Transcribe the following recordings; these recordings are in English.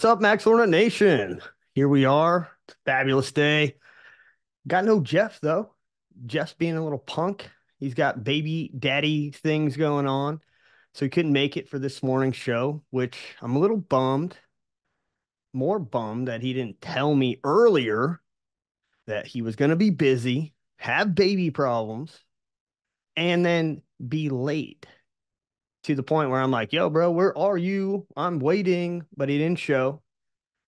What's up, Max Ordinate Nation? Here we are. It's a fabulous day. Got no Jeff, though. Jeff's being a little punk. He's got baby daddy things going on. So he couldn't make it for this morning's show, which I'm a little bummed. More bummed that he didn't tell me earlier that he was going to be busy, have baby problems, and then be late to the point where I'm like, yo, bro, where are you? I'm waiting, but he didn't show.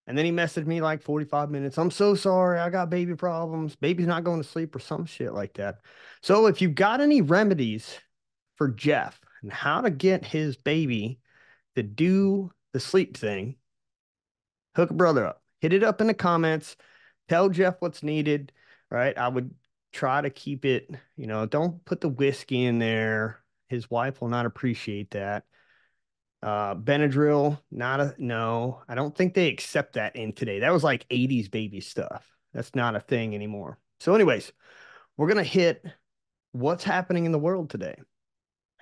And then he messaged me like 45 minutes. I'm so sorry. I got baby problems. Baby's not going to sleep or some shit like that. So if you've got any remedies for Jeff and how to get his baby to do the sleep thing, hook a brother up. Hit it up in the comments. Tell Jeff what's needed, right? I would try to keep it, don't put the whiskey in there. His wife will not appreciate that. Benadryl, not a no. I don't think they accept that in today. That was like 80s baby stuff. That's not a thing anymore. So, anyways, we're gonna hit what's happening in the world today.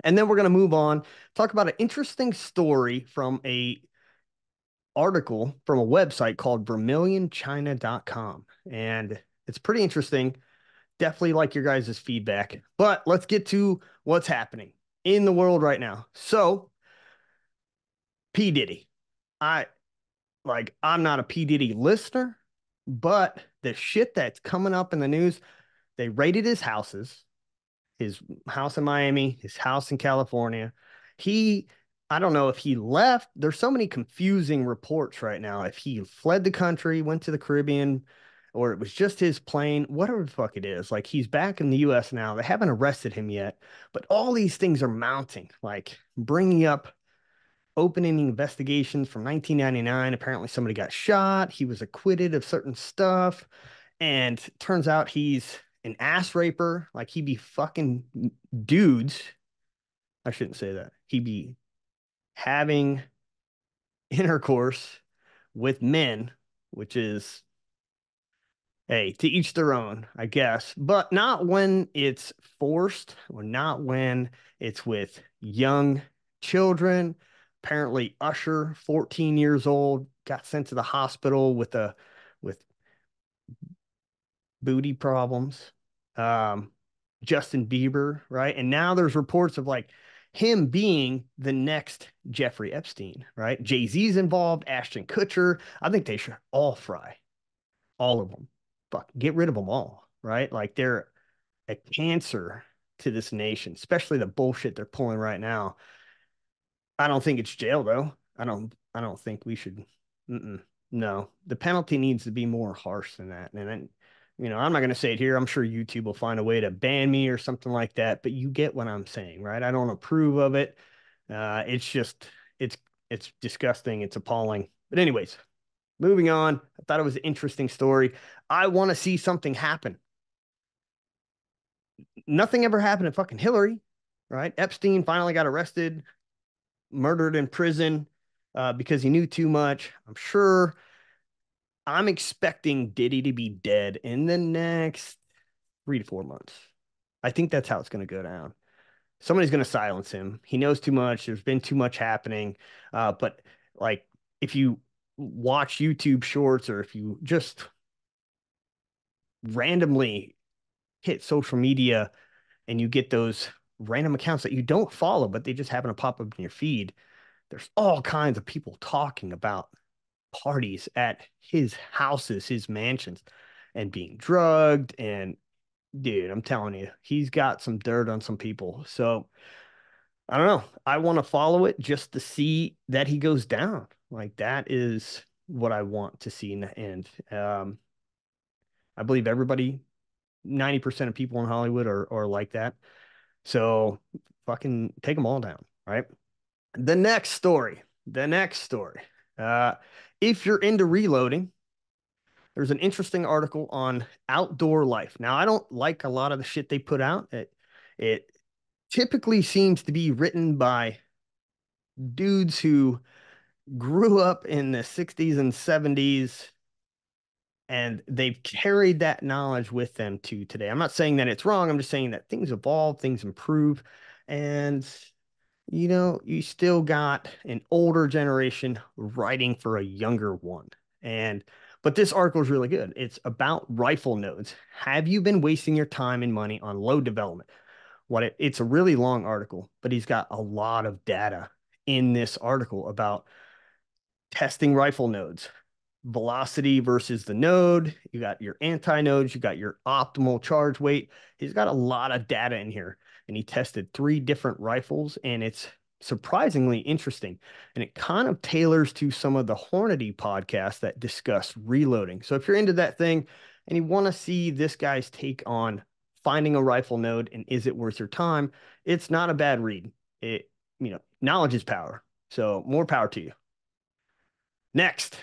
And then we're gonna move on, talk about an interesting story from a article from a website called vermillionchina.com. And it's pretty interesting. Definitely like your guys' feedback. But let's get to what's happening in the world right now. So, P. Diddy. I I'm not a P. Diddy listener, but the shit that's coming up in the news, they raided his house in Miami, his house in California. He, I don't know if he left. There's so many confusing reports right now. If he fled the country, went to the Caribbean, or it was just his plane, whatever the fuck it is. Like he's back in the US now. They haven't arrested him yet, but all these things are mounting, like bringing up opening investigations from 1999. Apparently, somebody got shot. He was acquitted of certain stuff. And turns out he's an ass raper. Like he be fucking dudes. I shouldn't say that. He be having intercourse with men, which is, hey, to each their own, I guess, but not when it's forced or not when it's with young children. Apparently, Usher, 14 years old, got sent to the hospital with booty problems. Um, Justin Bieber, right? And now there's reports of like him being the next Jeffrey Epstein, right? Jay-Z's involved, Ashton Kutcher. I think they should all fry, all of them. Fuck, get rid of them all, right? Like they're a cancer to this nation, especially the bullshit they're pulling right now. I don't think it's jail though. I don't think we should. Mm-mm. No, the penalty needs to be more harsh than that. And then, I'm not going to say it here. I'm sure YouTube will find a way to ban me or something like that. But you get what I'm saying, right? I don't approve of it. It's just it's it's disgusting. It's appalling. But anyways, moving on. I thought it was an interesting story. I want to see something happen. Nothing ever happened to fucking Hillary, right? Epstein finally got arrested, murdered in prison because he knew too much. I'm expecting Diddy to be dead in the next 3 to 4 months. I think that's how it's going to go down. Somebody's going to silence him. He knows too much. There's been too much happening. But like, if you watch YouTube shorts or if you just randomly hit social media and you get those random accounts that you don't follow, but they just happen to pop up in your feed, there's all kinds of people talking about parties at his houses, his mansions, and being drugged. And dude, I'm telling you, he's got some dirt on some people. So I don't know. I want to follow it just to see that he goes down. Like that is what I want to see in the end. I believe everybody, 90% of people in Hollywood are like that. So fucking take them all down, right? The next story. The next story. Uh, if you're into reloading, there's an interesting article on outdoor life. Now, I don't like a lot of the shit they put out. It typically seems to be written by dudes who grew up in the 60s and 70s and they've carried that knowledge with them to today. I'm not saying that it's wrong. I'm just saying that things evolve, things improve, and you still got an older generation writing for a younger one. And but this article is really good. It's about rifle nodes. Have you been wasting your time and money on load development? It's a really long article, but he's got a lot of data in this article about testing rifle nodes, velocity versus the node. You got your anti-nodes, you got your optimal charge weight. He's got a lot of data in here, and he tested 3 different rifles, and it's surprisingly interesting. And it kind of tailors to some of the Hornady podcasts that discuss reloading. So if you're into that thing and you want to see this guy's take on finding a rifle node and is it worth your time, it's not a bad read. Knowledge is power. So more power to you. Next,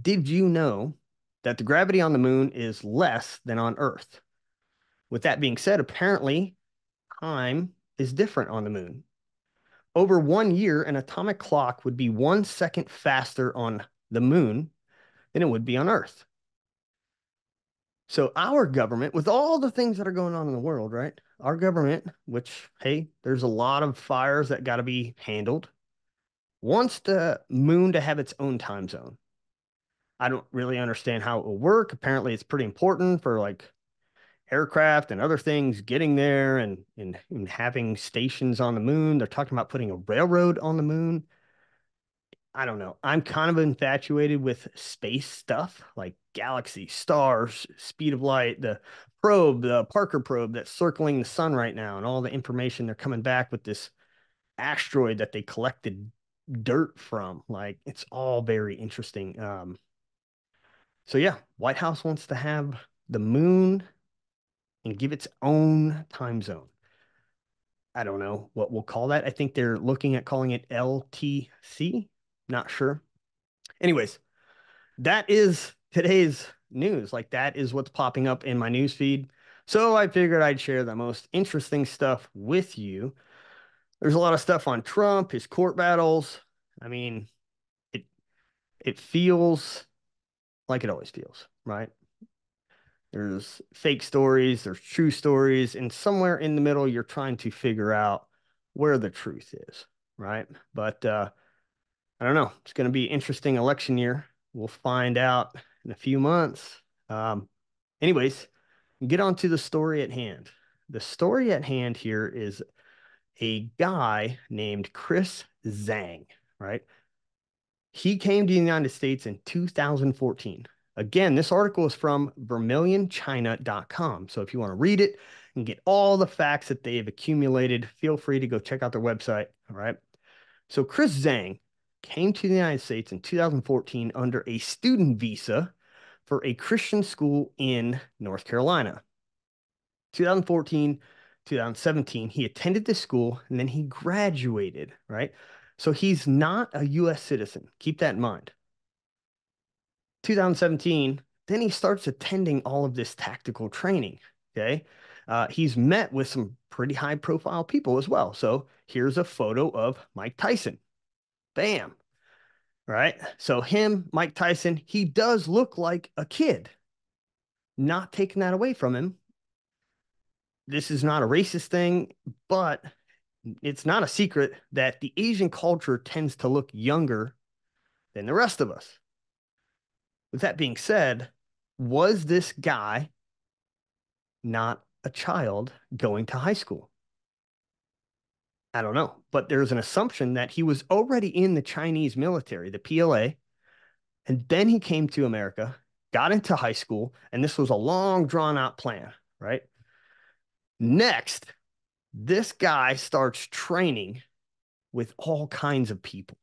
did you know that the gravity on the moon is less than on Earth? With that being said, apparently time is different on the moon. Over 1 year, an atomic clock would be 1 second faster on the moon than it would be on Earth. So our government, with all the things that are going on in the world, right? Our government, which, hey, there's a lot of fires that got to be handled, wants the moon to have its own time zone. I don't really understand how it will work. Apparently, it's pretty important for like aircraft and other things getting there and having stations on the moon. They're talking about putting a railroad on the moon. I don't know. I'm kind of infatuated with space stuff like galaxy, stars, speed of light, the probe, the Parker probe that's circling the sun right now, and all the information they're coming back with this asteroid that they collected dirt from. Like it's all very interesting. So yeah, White House wants to have the moon and give its own time zone. I don't know what we'll call that. I think they're looking at calling it LTC. Not sure. Anyways, that is today's news. Like that is what's popping up in my news feed. So I figured I'd share the most interesting stuff with you. There's a lot of stuff on Trump, his court battles. I mean, it it feels like it always feels, right? There's fake stories, there's true stories, and somewhere in the middle, you're trying to figure out where the truth is, right? But I don't know. It's going to be an interesting election year. We'll find out in a few months. Anyways, get on to the story at hand. The story at hand here is a guy named Chris Zhang, right? He came to the United States in 2014. Again, this article is from vermilionchina.com. So if you want to read it and get all the facts that they've accumulated, feel free to go check out their website. All right. So Chris Zhang came to the United States in 2014 under a student visa for a Christian school in North Carolina. 2014, 2017, he attended this school and then he graduated, right? So he's not a US citizen. Keep that in mind. 2017, then he starts attending all of this tactical training. Okay. He's met with some pretty high profile people as well. So here's a photo of Mike Tyson. Bam. Right. So Mike Tyson, he does look like a kid. Not taking that away from him. This is not a racist thing, but it's not a secret that the Asian culture tends to look younger than the rest of us. With that being said, was this guy not a child going to high school? I don't know, but there's an assumption that he was already in the Chinese military, the PLA, and then he came to America, got into high school, and this was a long drawn out plan, right? Next, this guy starts training with all kinds of people.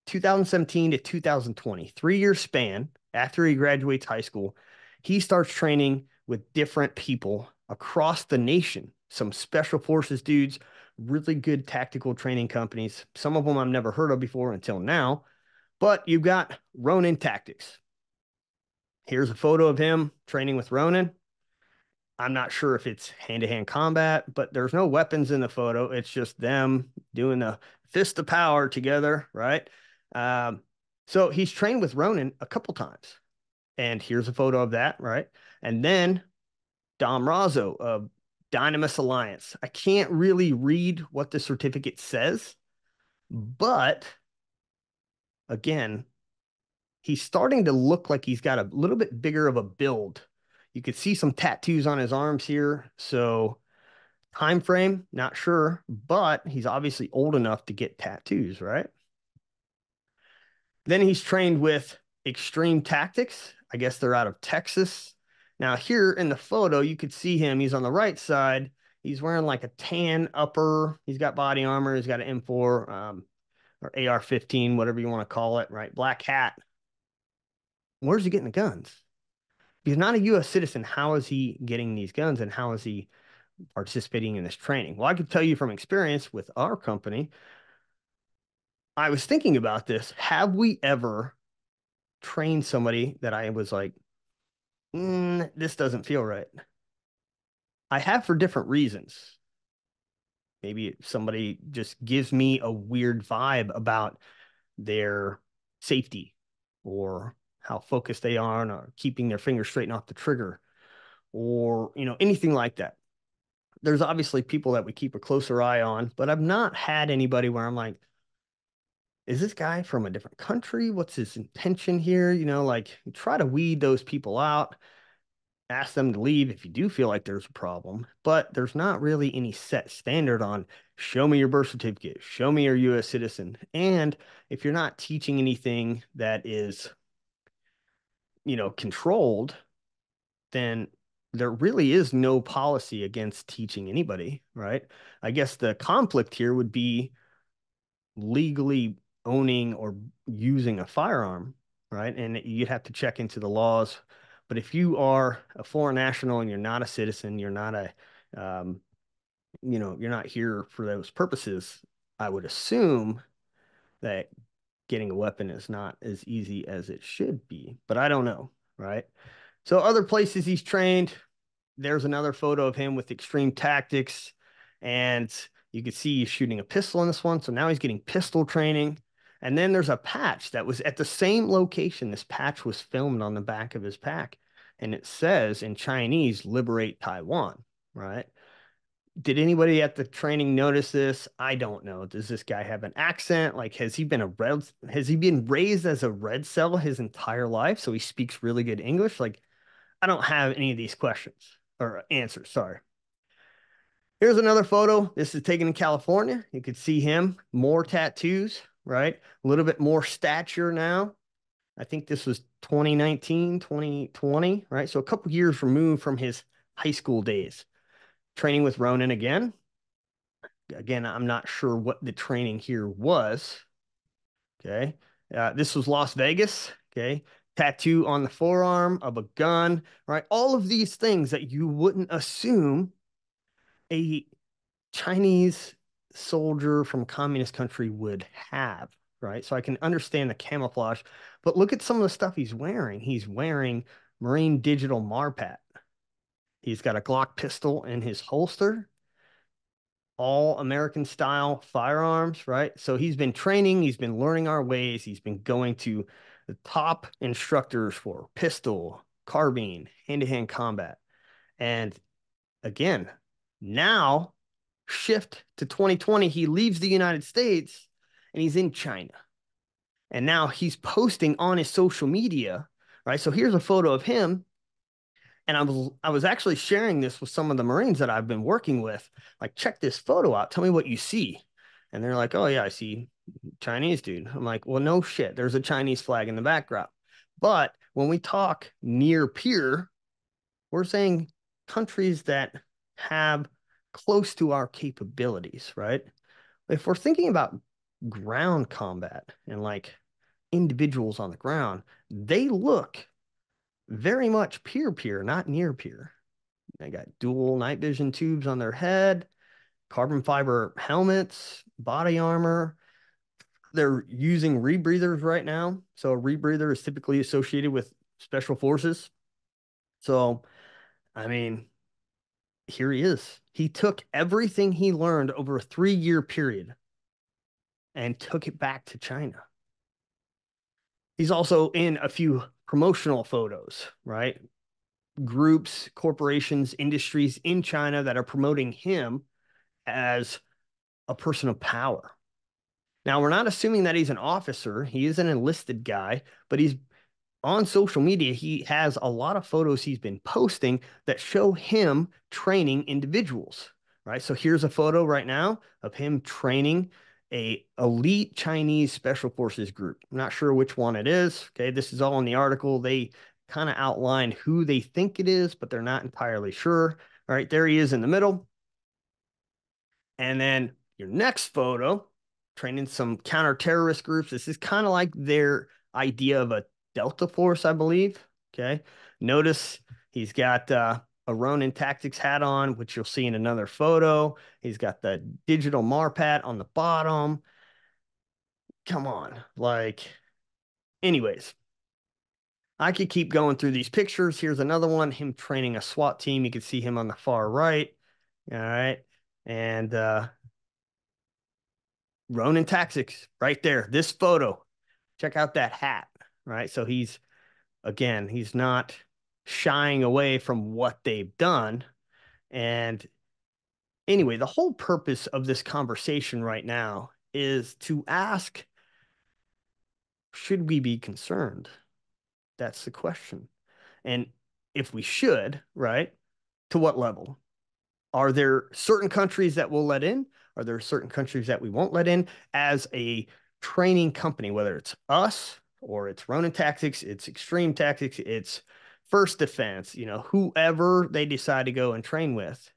2017 to 2020, 3 year span after he graduates high school, he starts training with different people across the nation. Some special forces dudes, really good tactical training companies. Some of them I've never heard of before until now. But you've got Ronin Tactics. Here's a photo of him training with Ronin. I'm not sure if it's hand-to-hand combat, but there's no weapons in the photo. It's just them doing the fist of power together, right? So he's trained with Ronin a couple times. And here's a photo of that, right? And then Dom Razzo, Dynamis Alliance. I can't really read what the certificate says, but again, he's starting to look like he's got a little bit bigger of a build. You could see some tattoos on his arms here. So time frame, not sure, but he's obviously old enough to get tattoos, right? Then he's trained with Extreme Tactics. I guess they're out of Texas. Now, here in the photo, you could see him. He's on the right side. He's wearing like a tan upper. He's got body armor. He's got an M4 or AR-15, whatever you want to call it, right? Black hat. Where's he getting the guns? He's not a U.S. citizen. How is he getting these guns and how is he participating in this training? Well, I could tell you from experience with our company, I was thinking about this. Have we ever trained somebody that I was like, this doesn't feel right? I have for different reasons. Maybe somebody just gives me a weird vibe about their safety or how focused they are on or keeping their fingers straight off the trigger or, anything like that. There's obviously people that we keep a closer eye on, but I've not had anybody where I'm like, is this guy from a different country? What's his intention here? Like try to weed those people out, ask them to leave if you do feel like there's a problem. But there's not really any set standard on show me your birth certificate, show me you're a US citizen. And if you're not teaching anything that is, controlled, then there really is no policy against teaching anybody, right? I guess the conflict here would be legally owning or using a firearm, right? And you'd have to check into the laws. But if you are a foreign national and you're not a citizen, you're not you're not here for those purposes, I would assume that getting a weapon is not as easy as it should be. But I don't know, right? So other places he's trained, there's another photo of him with Extreme Tactics, and you can see he's shooting a pistol in this one. So now he's getting pistol training. And then there's a patch that was at the same location. This patch was filmed on the back of his pack, and it says in Chinese, "Liberate Taiwan," right? Did anybody at the training notice this? I don't know. Does this guy have an accent? Like, has he been raised as a red cell his entire life? So he speaks really good English? Like, I don't have any of these questions or answers. Sorry. Here's another photo. This is taken in California. You could see him, more tattoos, right? A little bit more stature now. I think this was 2019, 2020, right? So a couple years removed from his high school days. Training with Ronin again. Again, I'm not sure what the training here was. Okay. This was Las Vegas. Okay. Tattoo on the forearm of a gun, right? All of these things that you wouldn't assume a Chinese soldier from a communist country would have, right? So I can understand the camouflage, but look at some of the stuff he's wearing. He's wearing Marine Digital Marpat. He's got a Glock pistol in his holster, all American style firearms, right? So he's been training, he's been learning our ways, he's been going to the top instructors for pistol, carbine, hand-to-hand combat. And again, now shift to 2020, he leaves the United States and he's in China. And now he's posting on his social media, right? So here's a photo of him. And I was actually sharing this with some of the Marines that I've been working with. Like, check this photo out. Tell me what you see. And they're like, oh yeah, I see Chinese dude. I'm like, well, no shit. There's a Chinese flag in the background. But when we talk near peer, we're saying countries that have close to our capabilities, right? If we're thinking about ground combat and like individuals on the ground, they look very much peer, not near peer. They got dual night vision tubes on their head, carbon fiber helmets, body armor. They're using rebreathers right now. So a rebreather is typically associated with special forces. So, I mean, here he is. He took everything he learned over a 3-year period and took it back to China. He's also in a few promotional photos, right? groups, corporations, industries in China that are promoting him as a person of power. Now, we're not assuming that he's an officer. He is an enlisted guy, but he's on social media. He has a lot of photos he's been posting that show him training individuals, right? So here's a photo right now of him training a elite Chinese special forces group. I'm not sure which one it is. Okay, this is all in the article. They kind of outline who they think it is, but they're not entirely sure. All right, there he is in the middle. And then your next photo, training some counter-terrorist groups. This is kind of like their idea of a Delta Force, I believe. Okay. Notice he's got a Ronin Tactics hat on, which you'll see in another photo. He's got the digital MARPAT on the bottom. Come on. Like, anyways, I could keep going through these pictures. Here's another one, him training a SWAT team. You can see him on the far right. All right. And Ronin Tactics right there. This photo. Check out that hat, right? So he's not shying away from what they've done. And anyway, the whole purpose of this conversation right now is to ask, should we be concerned? That's the question. And if we should, right, to what level? Are there certain countries that we'll let in? Are there certain countries that we won't let in as a training company, whether it's us or it's Ronin Tactics, it's Extreme Tactics, it's First Defense, whoever they decide to go and train with?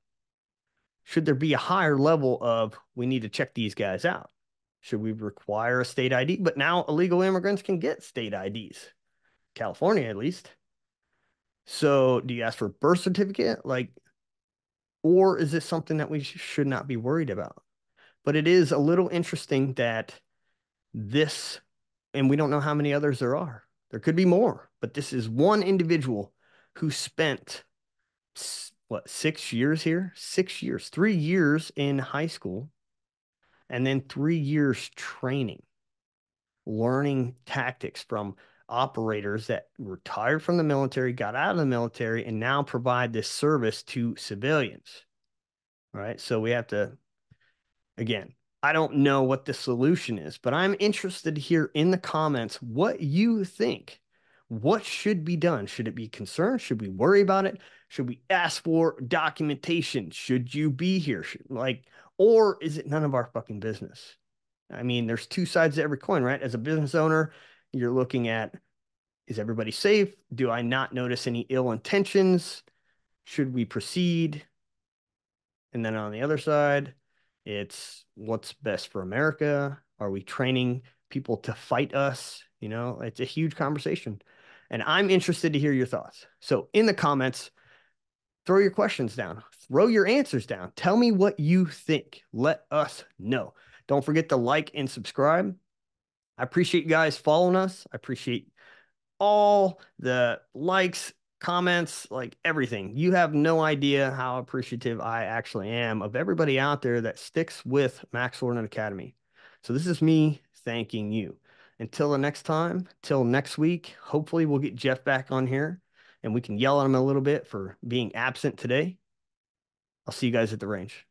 Should there be a higher level of we need to check these guys out? Should we require a state ID? But now illegal immigrants can get state IDs, California at least. So do you ask for a birth certificate? Or is this something that we should not be worried about? But it is a little interesting that this, and we don't know how many others there are. There could be more, but this is one individual who spent, what, 6 years here? 6 years, 3 years in high school, and then 3 years training, learning tactics from operators that retired from the military, got out of the military, and now provide this service to civilians. Right. So we have to, again, I don't know what the solution is, but I'm interested to hear in the comments what you think. What should be done? Should it be concerned? Should we worry about it? Should we ask for documentation? Should you be here? Or is it none of our fucking business? I mean, there's two sides to every coin, right? As a business owner, you're looking at, is everybody safe? Do I not notice any ill intentions? Should we proceed? And then on the other side, it's what's best for America. Are we training people to fight us? It's a huge conversation. And I'm interested to hear your thoughts. So in the comments, throw your questions down, throw your answers down. Tell me what you think. Let us know. Don't forget to like and subscribe. I appreciate you guys following us. I appreciate all the likes, comments, like everything. You have no idea how appreciative I actually am of everybody out there that sticks with Max Ordinate Academy. So this is me thanking you. Until the next time, till next week, hopefully we'll get Jeff back on here and we can yell at him a little bit for being absent today. I'll see you guys at the range.